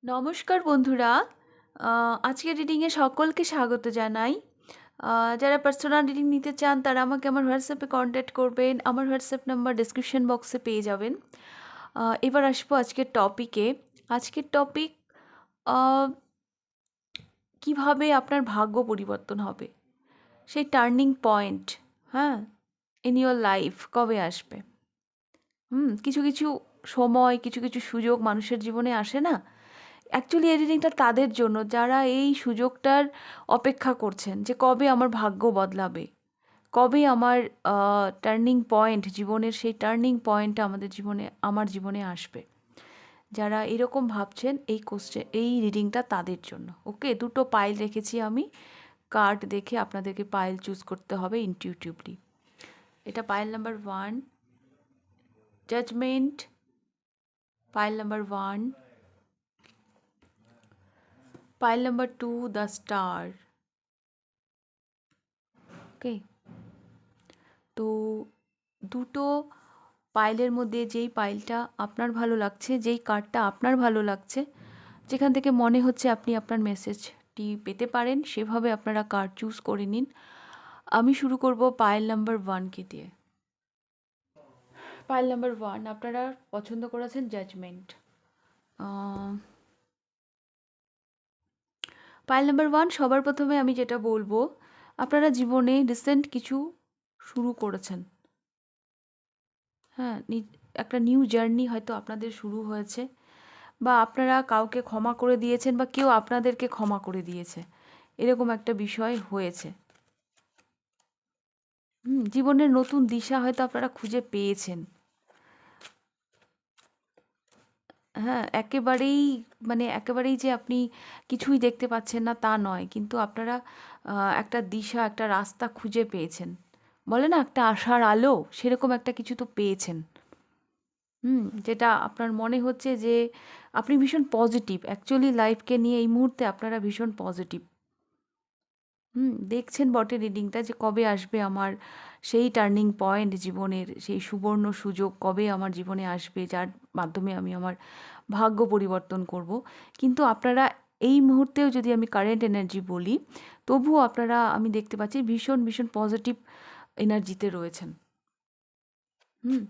নমস্কার বন্ধুরা। আজকের রিডিংয়ে সকলকে স্বাগত জানাই। যারা পার্সোনাল রিডিং নিতে চান তারা আমাকে আমার হোয়াটসঅ্যাপে কন্ট্যাক্ট করবেন। আমার হোয়াটসঅ্যাপ নাম্বার ডেসক্রিপশন বক্সে পেয়ে যাবেন। এবার আসবো আজকের টপিকে। আজকের টপিক কিভাবে আপনার ভাগ্য পরিবর্তন হবে, সেই টার্নিং পয়েন্ট, হ্যাঁ, ইন ইয়োর লাইফ কবে আসবে। কিছু কিছু সময়, কিছু কিছু সুযোগ মানুষের জীবনে আসে না। অ্যাকচুয়ালি এই রিডিংটা তাদের জন্য যারা এই সুযোগটার অপেক্ষা করছেন যে কবে আমার ভাগ্য বদলাবে, কবে আমার টার্নিং পয়েন্ট, জীবনের সেই টার্নিং পয়েন্টটা আমার জীবনে আসবে। যারা এরকম ভাবছেন, এই রিডিংটা তাদের জন্য। ওকে, দুটো পাইল রেখেছি আমি। কার্ড দেখে আপনাদেরকে পাইল চুজ করতে হবে ইনটিউটিভলি। এটা pile number 1, judgement. Pile number 1, pile number 2, the star. Okay, তো দুটো পাইলের মধ্যে যেই পাইলটা আপনার ভালো লাগছে, যেই কার্ডটা আপনার ভালো লাগছে, যেখান থেকে মনে হচ্ছে আপনি আপনার মেসেজটি পেতে পারেন, সেভাবে আপনারা কার্ড চুজ করে নিন। আমি শুরু করব পাইল নাম্বার 1কে দিয়ে। পাইল নাম্বার 1 আপনারা পছন্দ করেছেন জাজমেন্ট। পাইল নাম্বার 1, সবার প্রথমে আমি যেটা বলবো, আপনারা জীবনে রিসেন্ট কিছু শুরু করেছেন। হ্যাঁ, একটা নিউ জার্নি হয়তো আপনাদের শুরু হয়েছে, বা আপনারা কাউকে ক্ষমা করে দিয়েছেন, বা কেউ আপনাদেরকে ক্ষমা করে দিয়েছে, এরকম একটা বিষয় হয়েছে। জীবনের নতুন দিশা হয়তো আপনারা খুঁজে পেয়েছেন। হ্যাঁ, একেবারেই যে আপনি কিছুই দেখতে পাচ্ছেন না তা নয়, কিন্তু আপনারা একটা দিশা, একটা রাস্তা খুঁজে পেয়েছেন। বলে না একটা আশার আলো, সেরকম একটা কিছু তো পেয়েছেন। যেটা আপনার মনে হচ্ছে যে আপনি ভীষণ পজিটিভ, অ্যাকচুয়ালি লাইফকে নিয়ে এই মুহূর্তে আপনারা ভীষণ পজিটিভ। দেখছেন বটে রিডিংটা যে কবে আসবে আমার সেই টার্নিং পয়েন্ট, জীবনের সেই সুবর্ণ সুযোগ কবে আমার জীবনে আসবে, যার মাধ্যমে আমি আমার ভাগ্য পরিবর্তন করব। কিন্তু আপনারা এই মুহূর্তেও যদি আমি কারেন্ট এনার্জি বলি, তবুও আপনারা, আমি দেখতে পাচ্ছি, ভীষণ ভীষণ পজিটিভ এনার্জিতে রয়েছেন। হুম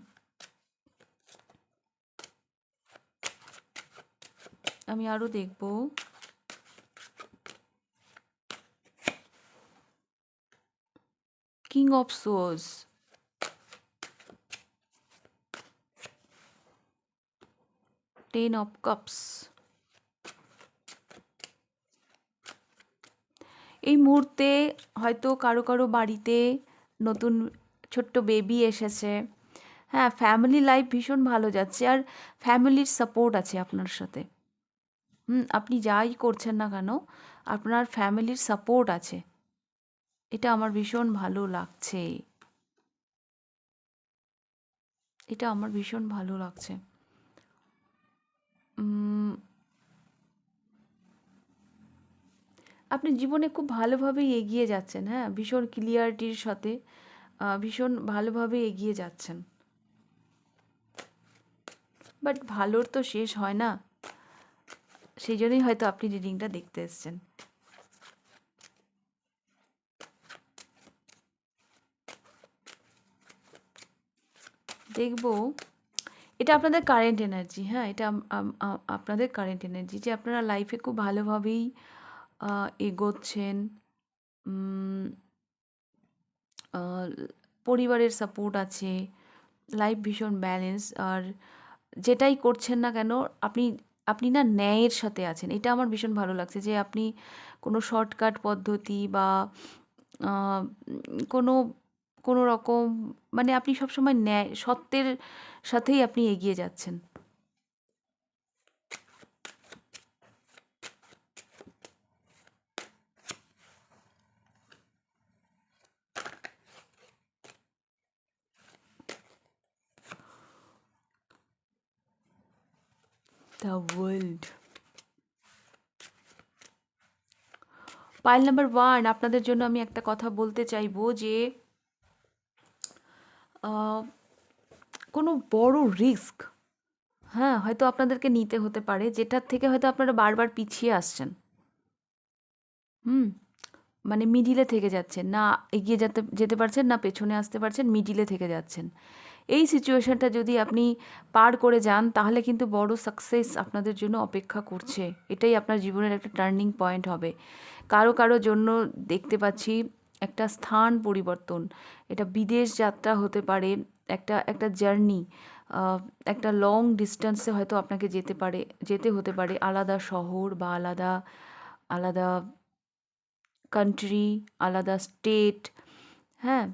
আমি আরও দেখব। King of swords, 10 of cups. এই মুহূর্তে হয়তো কারো কারো বাড়িতে নতুন ছোট্ট বেবি এসেছে। হ্যাঁ, ফ্যামিলি লাইফ ভীষণ ভালো যাচ্ছে, আর ফ্যামিলির সাপোর্ট আছে আপনার সাথে। আপনি যাই করছেন না কেন, আপনার ফ্যামিলির সাপোর্ট আছে, এটা আমার ভীষণ ভালো লাগছে। এটা আমার ভীষণ ভালো লাগছে। আপনি জীবনে খুব ভালোভাবেই এগিয়ে যাচ্ছেন, হ্যাঁ, ভীষণ ক্লিয়ারিটির সাথে ভীষণ ভালোভাবে এগিয়ে যাচ্ছেন। বাট ভালোর তো শেষ হয় না, সেই জন্যই হয়তো আপনি রিডিংটা দেখতে এসেছেন। দেখব, এটা আপনাদের কারেন্ট এনার্জি। হ্যাঁ, এটা আপনাদের কারেন্ট এনার্জি যে আপনারা লাইফে খুব ভালোভাবেই এগোচ্ছেন। উম, আহ, পরিবারের সাপোর্ট আছে, লাইফ ভীষণ ব্যালেন্স। আর যেটাই করছেন না কেন, আপনি আপনি না ন্যায়ের সাথে আছেন, এটা আমার ভীষণ ভালো লাগছে। যে আপনি কোনো শর্টকাট পদ্ধতি বা আহ, কোনো কোনো রকম, মানে আপনি সবসময় ন্যায় সত্যের সাথেই আপনি এগিয়ে যাচ্ছেন। দ্য ওয়ার্ল্ড, পাইল নাম্বার 1, আপনাদের জন্য আমি একটা কথা বলতে চাইবো যে কোনো বড় রিস্ক, হ্যাঁ, হয়তো আপনাদেরকে নিতে হতে পারে, যেটার থেকে হয়তো আপনারা বারবার পিছিয়ে আসছেন। হুম? মানে মিডিলে থেকে যাচ্ছেন। না এগিয়ে যেতে পারছেন, না পেছনে আসতে পারছেন, মিডিলে থেকে যাচ্ছেন। এই সিচুয়েশনটা যদি আপনি পার করে যান, তাহলে কিন্তু বড় সাকসেস আপনাদের জন্য অপেক্ষা করছে। এটাই আপনার জীবনের একটা টার্নিং পয়েন্ট হবে। কারো জন্য দেখতে পাচ্ছি একটা স্থান পরিবর্তন। এটা বিদেশ যাত্রা হতে পারে, একটা একটা জার্নি, একটা লং ডিস্টেন্সে হয়তো আপনাকে যেতে হতে পারে, আলাদা শহর বা আলাদা আলাদা কান্ট্রি, আলাদা স্টেট। হ্যাঁ?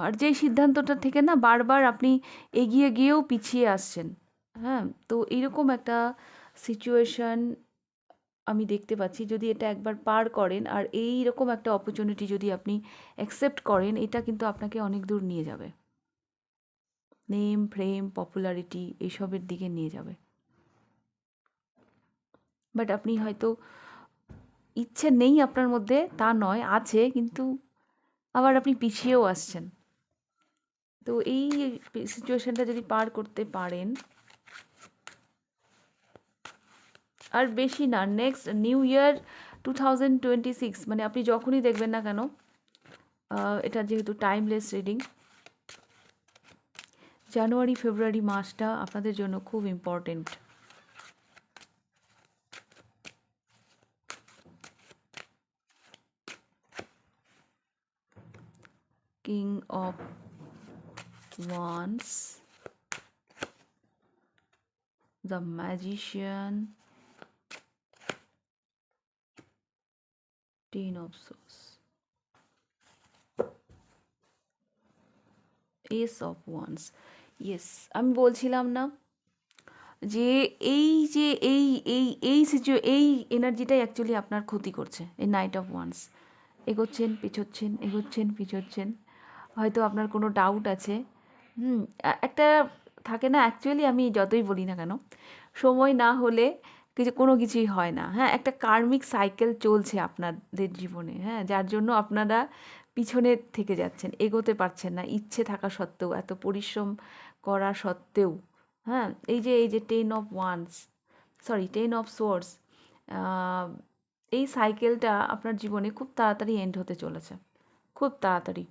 আর যেই সিদ্ধান্তটা থেকে না বারবার আপনি এগিয়ে গিয়েও পিছিয়ে আসছেন। হ্যাঁ? তো এইরকম একটা সিচুয়েশন আমি দেখতে পাচ্ছি। যদি এটা একবার পার করেন আর এইরকম একটা অপরচুনিটি যদি আপনি অ্যাকসেপ্ট করেন, এটা কিন্তু আপনাকে অনেক দূর নিয়ে যাবে। নেম, ফ্রেম, পপুলারিটি এইসবের দিকে নিয়ে যাবে। বাট আপনি হয়তো ইচ্ছে নেই আপনার মধ্যে তা নয়, আছে, কিন্তু আবার আপনি পিছিয়েও আসছেন। তো এই সিচুয়েশনটা যদি পার করতে পারেন, আর বেশি না, নেক্সট নিউ ইয়ার 2026, মানে আপনি যখনই দেখবেন না কেন, এটা যেহেতু টাইমলেস রিডিং, জানুয়ারি ফেব্রুয়ারি মাসটা আপনাদের জন্য খুব important. King of wands, the magician, ten of swords, S of wands. Yes, আমি বলছিলাম না যে এই যে এই এনার্জিটাই অ্যাকচুয়ালি আপনার ক্ষতি করছে। এই নাইট অফ ওয়ান্স, এগোচ্ছেন পিছোচ্ছেন, এগোচ্ছেন পিছোচ্ছেন, হয়তো আপনার কোনো ডাউট আছে। একটা থাকে না, অ্যাকচুয়ালি আমি যতই বলি না কেন, সময় না হলে কোনো কিছুই হয় না। হ্যাঁ, একটা কার্মিক সাইকেল চলছে আপনাদের জীবনে, হ্যাঁ, যার জন্য আপনারা পিছনে থেকে যাচ্ছেন, এগোতে পারছেন না, ইচ্ছে থাকা সত্ত্বেও, এত পরিশ্রম করা সত্ত্বেও। হ্যাঁ, এই যে ten of wands, sorry, ten of swords, এই সাইকেলটা আপনার জীবনে খুব তাড়াতাড়ি এন্ড হতে চলেছে, খুব তাড়াতাড়ি।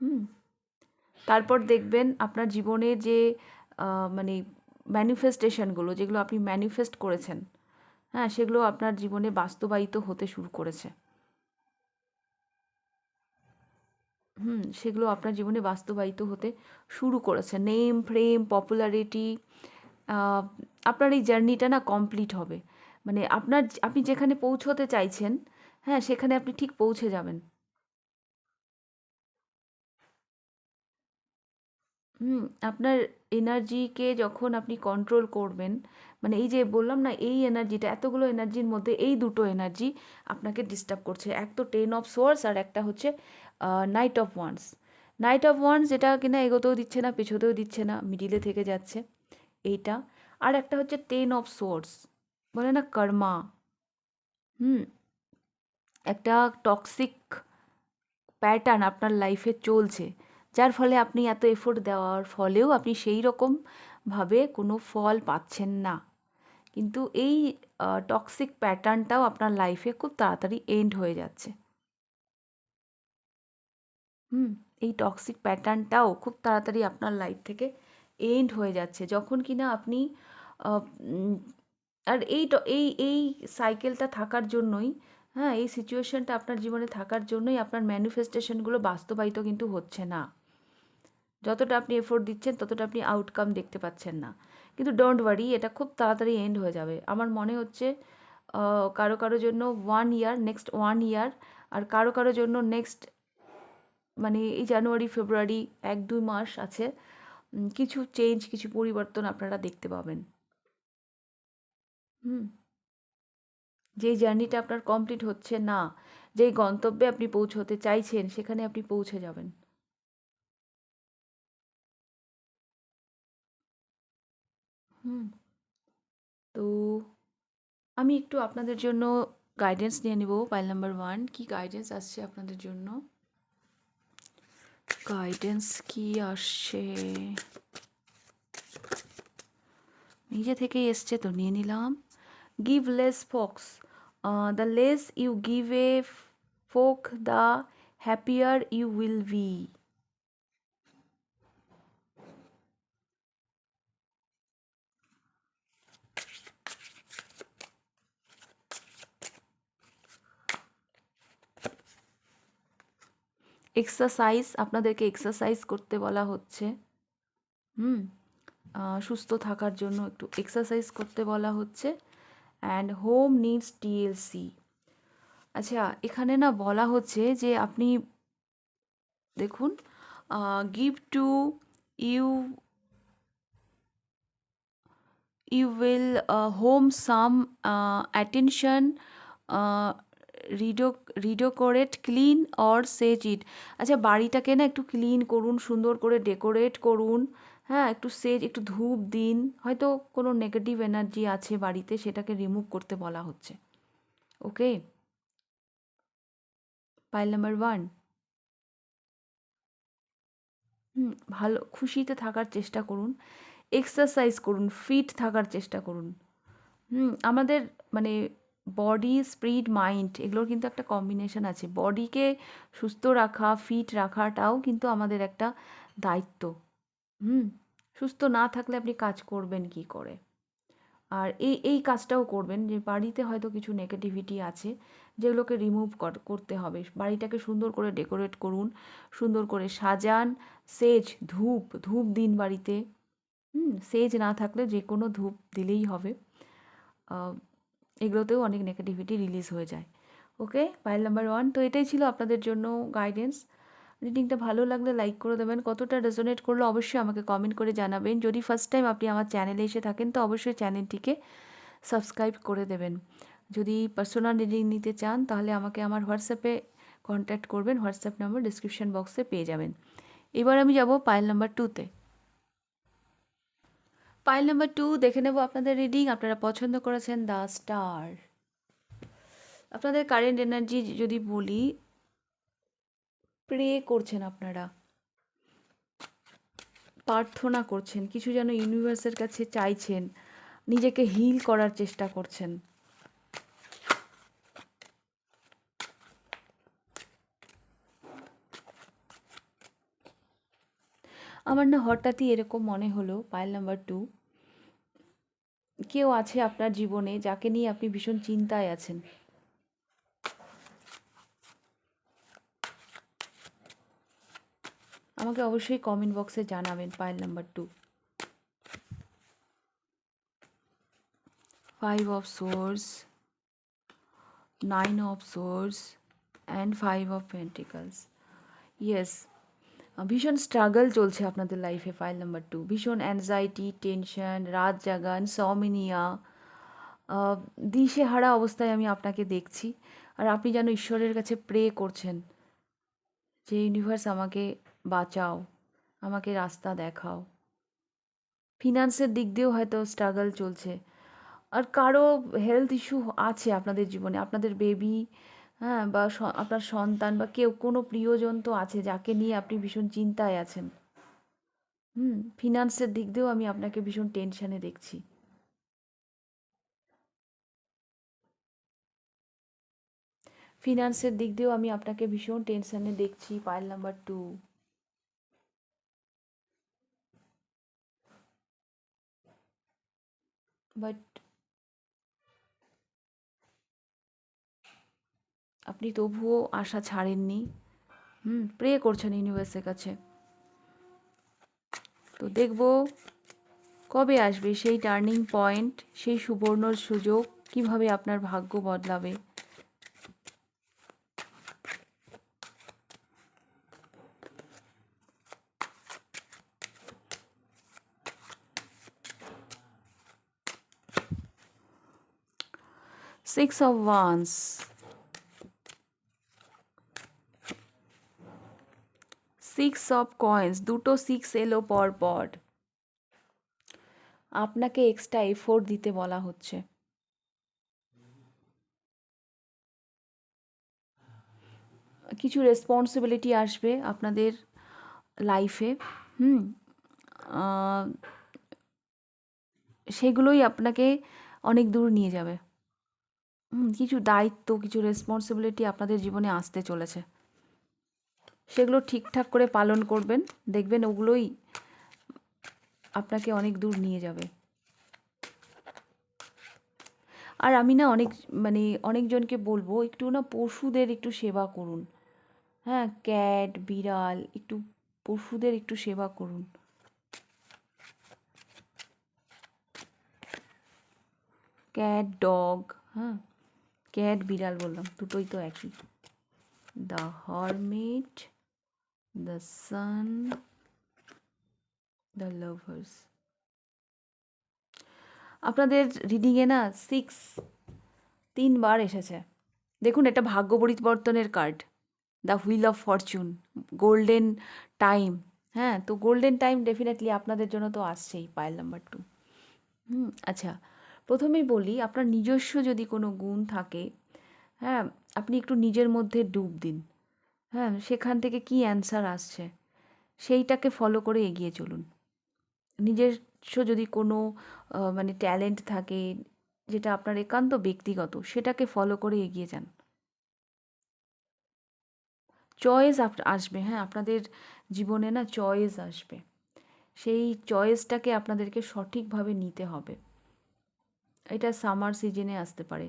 হুম তারপর দেখবেন আপনার জীবনের যে মানে ম্যানিফেস্টেশনগুলো, যেগুলো আপনি ম্যানিফেস্ট করেছেন, হ্যাঁ, সেগুলো আপনার জীবনে বাস্তবায়িত হতে শুরু করেছে। সেগুলো আপনার জীবনে বাস্তবায়িত হতে শুরু করেছে। নেম, ফ্রেম, পপুলারিটি, আপনার এই জার্নিটা না কমপ্লিট হবে। মানে আপনি যেখানে পৌঁছতে চাইছেন, হ্যাঁ, সেখানে আপনি ঠিক পৌঁছে যাবেন। হুম, আপনার এনার্জিকে যখন আপনি কন্ট্রোল করবেন, মানে এই যে বললাম না, এই এনার্জিটা, এতগুলো এনার্জির মধ্যে এই দুটো এনার্জি আপনাকে ডিস্টার্ব করছে। এক তো টেন অফ সোর্স, আর একটা হচ্ছে night of wands. Night of wands যেটা কিনা এগোতেও দিচ্ছে না, পেছোতেও দিচ্ছে না, মিডিলে থেকে যাচ্ছে, এইটা। আর একটা হচ্ছে টেন অফ সোর্স, বলে না কর্মা। হুম একটা টক্সিক প্যাটার্ন আপনার লাইফে চলছে, যার ফলে আপনি এত এফোর্ট দেওয়ার ফলেও আপনি সেই রকমভাবে কোনো ফল পাচ্ছেন না। কিন্তু এই টক্সিক প্যাটার্নটাও আপনার লাইফে খুব তাড়াতাড়ি এন্ড হয়ে যাচ্ছে। হুম এই টক্সিক প্যাটার্নটাও খুব তাড়াতাড়ি আপনার লাইফ থেকে এন্ড হয়ে যাচ্ছে, যখন কিনা আপনি আহ, উম, আর এই সাইকেলটা থাকার জন্যই, হ্যাঁ, এই সিচুয়েশনটা আপনার জীবনে থাকার জন্যই আপনার ম্যানিফেস্টেশনগুলো বাস্তবায়িত কিন্তু হচ্ছে না। যতটা আপনি এফোর্ট দিচ্ছেন ততটা আপনি আউটকাম দেখতে পাচ্ছেন না। কিন্তু ডোন্ট ওয়ারি, এটা খুব তাড়াতাড়ি এন্ড হয়ে যাবে। আমার মনে হচ্ছে কারো জন্য 1 ইয়ার, নেক্সট 1 ইয়ার, আর কারো জন্য নেক্সট, মানে এই জানুয়ারি ফেব্রুয়ারি 1-2 মাস আছে। কিছু চেঞ্জ, কিছু পরিবর্তন আপনারা দেখতে পাবেন। হুম যেই জার্নিটা আপনার কমপ্লিট হচ্ছে না, যেই গন্তব্যে আপনি পৌঁছতে চাইছেন, সেখানে আপনি পৌঁছে যাবেন। হুম তো আমি একটু আপনাদের জন্য গাইডেন্স নিয়ে নিব। পাইল নাম্বার 1, কি গাইডেন্স আসছে আপনাদের জন্য? গাইডেন্স কি আসছে? নিজে থেকেই এসছে তো নিয়ে নিলাম। Give less fucks, the less you give a fuck the happier you will be. Exercise, আপনাদেরকে এক্সারসাইজ করতে বলা হচ্ছে। হুম, সুস্থ থাকার জন্য একটু এক্সারসাইজ করতে বলা হচ্ছে। And home needs TLC. আচ্ছা, এখানে না বলা হচ্ছে যে আপনি দেখুন, give to you you will home some attention, redecorate clean or sage it. আচ্ছা, বাড়িটাকে না একটু ক্লিন করুন, সুন্দর করে ডেকোরেট করুন। হ্যাঁ, একটু সেজ, একটু ধূপ দিন। হয়তো কোনো নেগেটিভ এনার্জি আছে বাড়িতে, সেটাকে রিমুভ করতে বলা হচ্ছে। ওকে, পাইল নাম্বার 1। ভালো খুশিতে থাকার চেষ্টা করুন, এক্সারসাইজ করুন, ফিট থাকার চেষ্টা করুন। আমাদের মানে বডি, স্পিরিট, মাইন্ড এগুলোর কিন্তু একটা কম্বিনেশন আছে। বডিকে সুস্থ রাখা, ফিট রাখাটাও কিন্তু আমাদের একটা দায়িত্ব। হুম সুস্থ না থাকলে আপনি কাজ করবেন কি করে? আর এই কাজটাও করবেন যে বাড়িতে হয়তো কিছু নেগেটিভিটি আছে, যেগুলোকে রিমুভ করতে হবে। বাড়িটাকে সুন্দর করে ডেকোরেট করুন, সুন্দর করে সাজান। সেজ, ধূপ ধূপ দিন বাড়িতে। সেজ না থাকলে যে কোনো ধূপ দিলেই হবে। এগুলোতেও অনেক নেগেটিভিটি রিলিজ হয়ে যায়। ওকে, পাইল নাম্বার 1। তো এটাই ছিল আপনাদের জন্য গাইডেন্স। রিডিংটা ভালো লাগলে লাইক করে দেবেন। কতটা রেজোনেট করলো অবশ্যই আমাকে কমেন্ট করে জানাবেন। যদি ফার্স্ট টাইম আপনি আমার চ্যানেলে এসে থাকেন তো অবশ্যই চ্যানেলটিকে সাবস্ক্রাইব করে দেবেন। যদি পার্সোনাল রিডিং নিতে চান তাহলে আমাকে আমার হোয়াটসঅ্যাপে কন্ট্যাক্ট করবেন। হোয়াটসঅ্যাপ নাম্বার ডিসক্রিপশন বক্সে পেয়ে যাবেন। এবার আমি যাব পাইল নাম্বার 2তে। পাইল নাম্বার 2 দেখে নেব আপনাদের রিডিং। আপনারা পছন্দ করেছেন দ্য স্টার। আপনাদের কারেন্ট এনার্জি যদি বলি, প্রে করছেন আপনারা, প্রার্থনা করছেন, কিছু যেন ইউনিভার্সের কাছে চাইছেন, নিজেকে হিল করার চেষ্টা করছেন। আমার না হঠাৎই এরকম মনে হলো পাইল নাম্বার 2, কেউ আছে আপনার জীবনে যাকে নিয়ে আপনি ভীষণ চিন্তায় আছেন। আমাকে অবশ্যই কমেন্ট বক্সে জানাবেন pile number 2। 5 of swords, 9 of swords and 5 of pentacles. Yes, ভীষণ স্ট্রাগল চলছে আপনাদের লাইফে। ফাইল নাম্বার 2, ভীষণ অ্যাংজাইটি, টেনশন, রাত জাগা, ইনসমনিয়া, দিশেহারা অবস্থায় আমি আপনাকে দেখছি। আর আপনি যেন ঈশ্বরের কাছে প্রে করছেন যে ইউনিভার্স আমাকে বাঁচাও, আমাকে রাস্তা দেখাও। ফিনান্সের দিক দিয়েও হয়তো স্ট্রাগল চলছে। আর কারো হেলথ ইস্যু আছে আপনাদের জীবনে, আপনাদের বেবি, হ্যাঁ, বা আপনার সন্তান বা কেউ, কোনো প্রিয়জন তো আছে যাকে নিয়ে আপনি ভীষণ চিন্তায় আছেন। ফিনান্সের দিক দিয়েও আমি আপনাকে ভীষণ টেনশনে দেখছি। ফিনান্সের দিক দিয়েও আমি আপনাকে ভীষণ টেনশনে দেখছি। Pile number 2। বাট আপনি তবুও আশা ছাড়েননি। প্রে করছেন ইউনিভার্সের কাছে। তো দেখব কবে আসবে সেই টার্নিং পয়েন্ট, সেই সুবর্ণ সুযোগ, কিভাবে আপনার ভাগ্য বদলাবে। Six of wands, 6 of coins, দুটো 6 এলো পর পর। আপনাকে এক্সট্রা এফোর্ট দিতে বলা হচ্ছে। কিছু রেসপন্সিবিলিটি আসবে আপনাদের লাইফে। হুম সেগুলোই আপনাকে অনেক দূর নিয়ে যাবে। কিছু দায়িত্ব, কিছু রেসপন্সিবিলিটি আপনাদের জীবনে আসতে চলেছে। সেগুলো ঠিকঠাক করে পালন করবেন, দেখবেন ওগুলোই আপনাকে অনেক দূর নিয়ে যাবে। আর আমি না অনেকজনকে বলবো একটু না পশুদের একটু সেবা করুন। হ্যাঁ, ক্যাট, বিড়াল, একটু পশুদের একটু সেবা করুন। ক্যাট, ডগ, হ্যাঁ, ক্যাট, বিড়াল বললাম, দুটোই তো একই। The hermit, the sun, the lovers. আপনাদের রিডিংয়ে না 6 3বার এসেছে। দেখুন, এটা ভাগ্য পরিবর্তনের card, the wheel of Fortune, golden time. হ্যাঁ, তো গোল্ডেন টাইম ডেফিনেটলি আপনাদের জন্য তো আসছেই, পাইল নাম্বার 2। আচ্ছা, প্রথমেই বলি, আপনার নিজস্ব যদি কোনো গুণ থাকে, হ্যাঁ, আপনি একটু নিজের মধ্যে ডুব দিন। হ্যাঁ, সেখান থেকে কি অ্যান্সার আসছে সেইটাকে ফলো করে এগিয়ে চলুন। নিজস্ব যদি কোনো ট্যালেন্ট থাকে, যেটা আপনার একান্ত ব্যক্তিগত, সেটাকে ফলো করে এগিয়ে যান। চয়েস আসবে, হ্যাঁ, আপনাদের জীবনে না চয়েস আসবে। সেই চয়েসটাকে আপনাদেরকে সঠিকভাবে নিতে হবে। এটা সামার সিজনে আসতে পারে।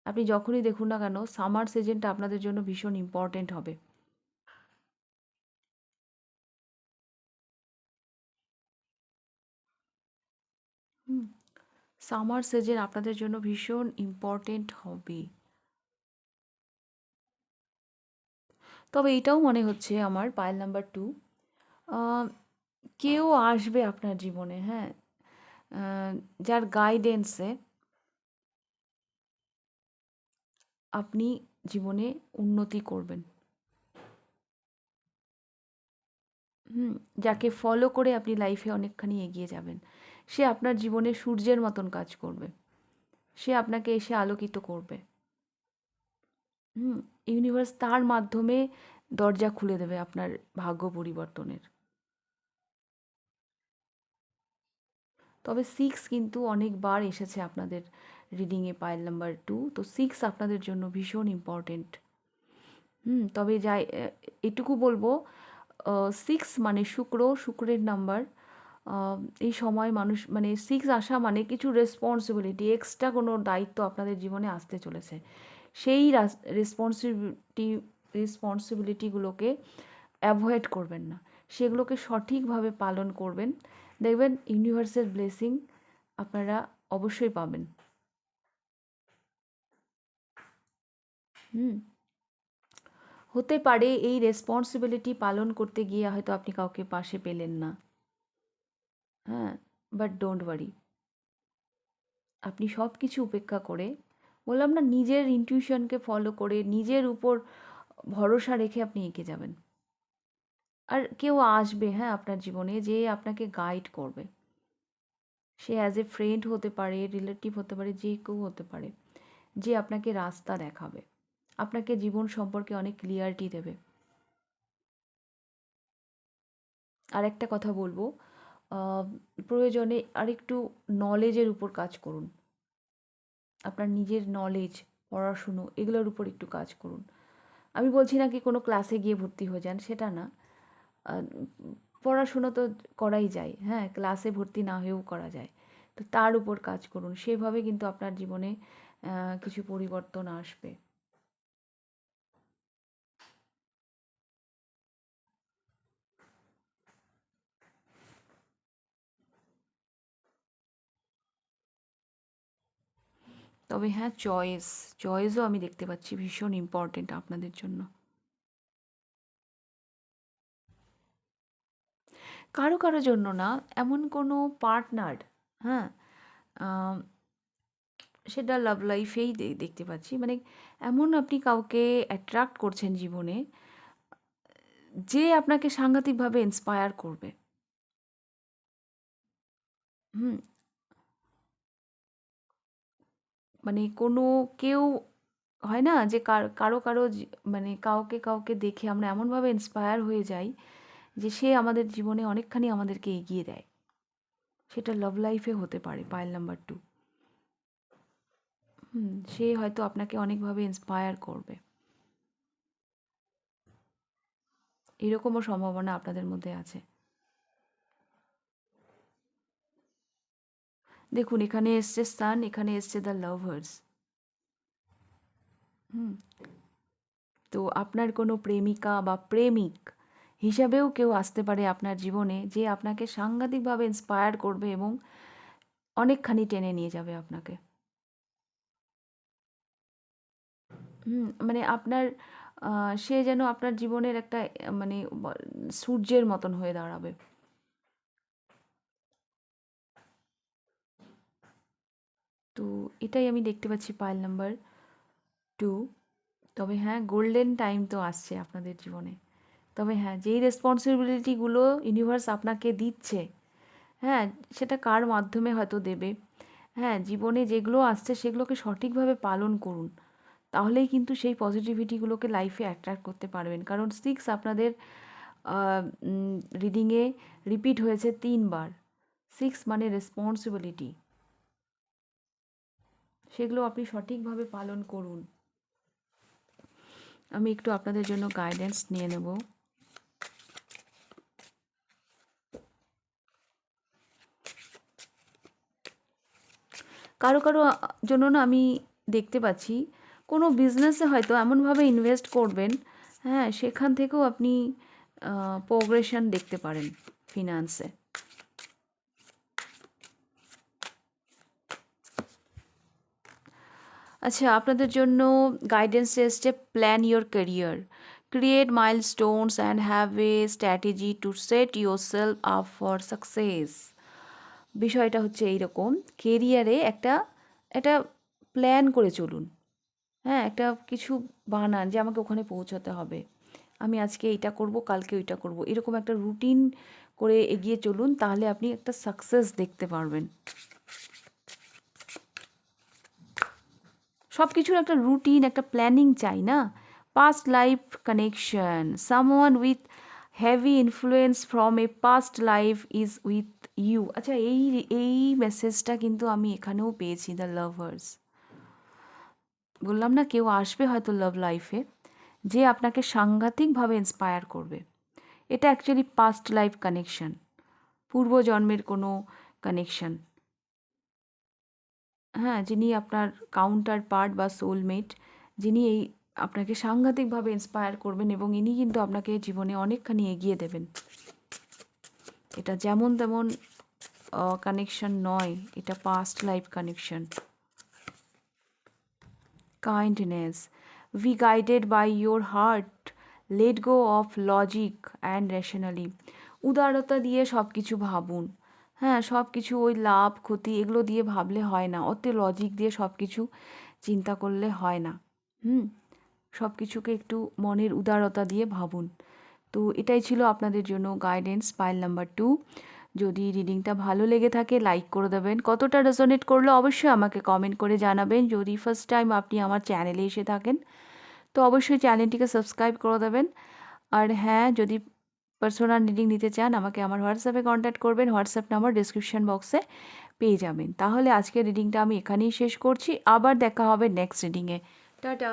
আপনি যখনই দেখুন না কেন, সামার সিজনটা আপনাদের জন্য ভীষণ ইম্পর্ট্যান্ট হবে। হুম, সামার সিজন আপনাদের জন্য ভীষণ ইম্পর্ট্যান্ট হবে। তবে এটাও মনে হচ্ছে আমার, পাইল নাম্বার 2, কেউ আসবে আপনার জীবনে, হ্যাঁ, যার গাইডেন্সে আপনি জীবনে উন্নতি করবেন। হুম, যাকে ফলো করে আপনি লাইফে অনেকখানি এগিয়ে যাবেন। সে আপনার জীবনে সূর্যের মতন কাজ করবে। সে আপনাকে এসে আলোকিত করবে। ইউনিভার্স তার মাধ্যমে দরজা খুলে দেবে আপনার ভাগ্য পরিবর্তনের। তবে 6 কিন্তু অনেকবার এসেছে আপনাদের রিডিংয়ে, পাইল নাম্বার 2, তো 6 আপনাদের জন্য ভীষণ ইম্পর্টেন্ট। তবে যাই এটুকু বলবো, 6 মানে শুক্রের নাম্বার। এই সময় মানুষ 6 আসা মানে কিছু রেসপন্সিবিলিটি, এক্সট্রা কোনো দায়িত্ব আপনাদের জীবনে আসতে চলেছে। সেই রেসপন্সিবিলিটিগুলোকে অ্যাভয়েড করবেন না, সেগুলোকে সঠিকভাবে পালন করবেন। দেখবেন ইউনিভার্সের ব্লেসিং আপনারা অবশ্যই পাবেন। হুম হতে পারে এই রেসপন্সিবিলিটি পালন করতে গিয়ে হয়তো আপনি কাউকে পাশে পেলেন না। হ্যাঁ, বাট ডোন্ট ওয়ারি, আপনি সব কিছু উপেক্ষা করে, বললাম না, নিজের ইনটিউশনকে ফলো করে নিজের উপর ভরসা রেখে আপনি এগিয়ে যাবেন। আর কেউ আসবে, হ্যাঁ, আপনার জীবনে, যে আপনাকে গাইড করবে। সে অ্যাজ এ ফ্রেন্ড হতে পারে, রিলেটিভ হতে পারে, যে কেউ হতে পারে, যে আপনাকে রাস্তা দেখাবে, আপনাকে জীবন সম্পর্কে অনেক ক্লিয়ারিটি দেবে। আর একটা কথা বলবো, প্রয়োজনে আরেকটু নলেজের উপর কাজ করুন। আপনার নিজের নলেজ, পড়াশুনো, এগুলোর উপর একটু কাজ করুন। আমি বলছি না কি কোনো ক্লাসে গিয়ে ভর্তি হয়ে যান, সেটা না। আহ, পড়াশুনো তো করাই যায়, হ্যাঁ, ক্লাসে ভর্তি না হয়েও করা যায়। তো তার উপর কাজ করুন, সেভাবে কিন্তু আপনার জীবনে কিছু পরিবর্তন আসবে। তবে হ্যাঁ, চয়েসও আমি দেখতে পাচ্ছি ভীষণ ইম্পর্টেন্ট আপনাদের জন্য। কারো কারো জন্য না, এমন কোনো পার্টনার, হ্যাঁ, আম, সেটা লাভ লাইফেই দেখতে পাচ্ছি, এমন আপনি কাউকে অ্যাট্রাক্ট করছেন জীবনে, যে আপনাকে সাংঘাতিকভাবে ইন্সপায়ার করবে। হুম কোনো কেউ হয় না যে কারো কারো কাউকে কাউকে দেখে আমরা এমনভাবে ইন্সপায়ার হয়ে যাই যে সে আমাদের জীবনে অনেকখানি আমাদেরকে এগিয়ে দেয়। সেটা লাভ লাইফে হতে পারে পাইল নাম্বার 2। সে হয়তো আপনাকে অনেকভাবে ইন্সপায়ার করবে, এরকমও সম্ভাবনা আপনাদের মধ্যে আছে। দেখুন এখানে এসছে সান, এখানে এসছে দ্য লাভার্স। তো আপনার কোনো প্রেমিকা বা প্রেমিক হিসাবেও কেউ আসতে পারে আপনার জীবনে, যে আপনাকে সাংঘাতিকভাবে ইন্সপায়ার করবে এবং অনেকখানি টেনে নিয়ে যাবে আপনাকে। মানে আপনার সে যেন আপনার জীবনের একটা মানে সূর্যের মতন হয়ে দাঁড়াবে। তো এটাই আমি দেখতে পাচ্ছি পাইল নাম্বার 2। তবে হ্যাঁ, গোল্ডেন টাইম তো আসছে আপনাদের জীবনে। তবে হ্যাঁ, যেই রেসপন্সিবিলিটিগুলো ইউনিভার্স আপনাকে দিচ্ছে, হ্যাঁ, সেটা কার মাধ্যমে হয়তো দেবে। হ্যাঁ, জীবনে যেগুলো আসছে সেগুলোকে সঠিকভাবে পালন করুন। তাহলেই কিন্তু সেই পজিটিভিটিগুলোকে লাইফে অ্যাট্রাক্ট করতে পারবেন। কারণ 6 আপনাদের রিডিংয়ে রিপিট হয়েছে 3 বার। 6 মানে রেসপন্সিবিলিটি। সেগুলো আপনি সঠিকভাবে পালন করুন। আমি একটু আপনাদের জন্য গাইডেন্স নিয়ে নেব। কারো কারো জন্য না আমি দেখতে পাচ্ছি কোনো বিজনেসে হয়তো এমনভাবে ইনভেস্ট করবেন, হ্যাঁ, সেখান থেকেও আপনি প্রোগ্রেশন দেখতে পারেন ফিনান্সে। আচ্ছা, আপনাদের জন্য গাইডেন্স এসছে plan your career, create milestones and have a strategy to set your self up for success. বিষয়টা হচ্ছে এইরকম, কেরিয়ারে একটা প্ল্যান করে চলুন। হ্যাঁ, একটা কিছু বানান যে আমাকে ওখানে পৌঁছাতে হবে, আমি আজকে এইটা করব, কালকে ওইটা করব, এরকম একটা রুটিন করে এগিয়ে চলুন, তাহলে আপনি একটা সাকসেস দেখতে পারবেন। সব কিছুর একটা রুটিন, একটা প্ল্যানিং চাই না। Past life connection, someone with heavy influence from a past life is with you. আচ্ছা, এই মেসেজটা কিন্তু আমি এখানেও পেয়েছি, দ্য লাভার্স। বললাম না, কেউ আসবে হয়তো লাভ লাইফে যে আপনাকে সাংঘাতিকভাবে ইন্সপায়ার করবে। এটা অ্যাকচুয়ালি পাস্ট লাইফ কানেকশন, পূর্বজন্মের কোনো কানেকশন। হ্যাঁ, যিনি আপনার কাউন্টার পার্ট বা সোলমেট, যিনি এই আপনাকে সাংঘাতিকভাবে ইন্সপায়ার করবেন এবং ইনি কিন্তু আপনাকে জীবনে অনেকখানি এগিয়ে দেবেন। এটা যেমন তেমন কানেকশন নয়, এটা past life connection. Kindness, be guided by your heart, let go of logic and rationally. উদারতা দিয়ে সব কিছু ভাবুন। হ্যাঁ, সব কিছু ওই লাভ ক্ষতি এগুলো দিয়ে ভাবলে হয় না, অত লজিক দিয়ে সব কিছু চিন্তা করলে হয় না। সব কিছুকে একটু মনের উদারতা দিয়ে ভাবুন। তো এটাই ছিল আপনাদের জন্য গাইডেন্স পাইল নাম্বার 2। যদি রিডিংটা ভালো লেগে থাকে লাইক করে দেবেন, কতটা রেজোনেট করলো অবশ্যই আমাকে কমেন্ট করে জানাবেন। যদি ফার্স্ট টাইম আপনি আমার চ্যানেলে এসে থাকেন তো অবশ্যই চ্যানেলটিকে সাবস্ক্রাইব করে দেবেন। আর হ্যাঁ, যদি পার্সোনাল রিডিং নিতে চান আমাকে আমার হোয়াটসঅ্যাপে কন্ট্যাক্ট করবেন, হোয়াটসঅ্যাপ নাম্বার ডিসক্রিপশন বক্সে পেয়ে যাবেন। তাহলে আজকের রিডিংটা আমি এখানেই শেষ করছি, আবার দেখা হবে নেক্সট রিডিংয়ে। টাটা।